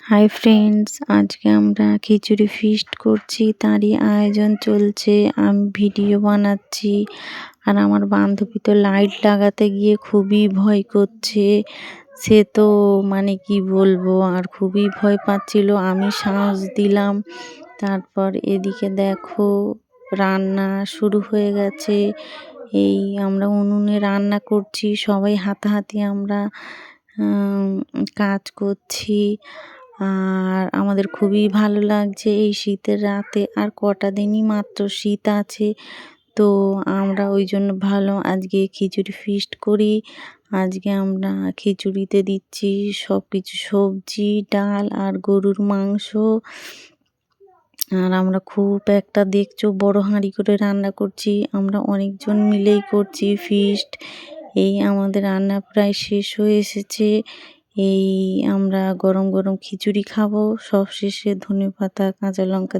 Hi friends, আজকে আমরা খিচুড়ি feast করছি, তারই আয়োজন চলছে। আমি ভিডিও বানাচ্ছি আর আমার বান্ধবী তো লাইট লাগাতে গিয়ে খুবই ভয় করছে। সে তো মানে কি বলবো, আর খুবই ভয় পাচ্ছিল। আমি সাহস দিলাম। তারপর এদিকে দেখো রান্না শুরু হয়ে গেছে। এই আমরা উনুনে রান্না করছি, সবাই হাতাহাতি আমরা কাজ করছি। আর আমাদের খুবই ভালো লাগছে এই শীতের রাতে। আর কটা দিনই মাত্র শীত আছে, তো আমরা ওই জন্য ভালো আজকে খিচুড়ি ফিস্ট করি। আজকে আমরা খিচুড়িতে দিচ্ছি সব কিছু, সবজি, ডাল আর গরুর মাংস। আর আমরা খুব একটা দেখছো বড় হাঁড়ি করে রান্না করছি, আমরা অনেকজন মিলেই করছি ফিস্ট। এই আমাদের রান্না প্রায় শেষ হয়ে এসেছে। এই আমরা গরম গরম খিচুড়ি খাবো, সব শেষে ধনেপাতা কাঁচা লঙ্কা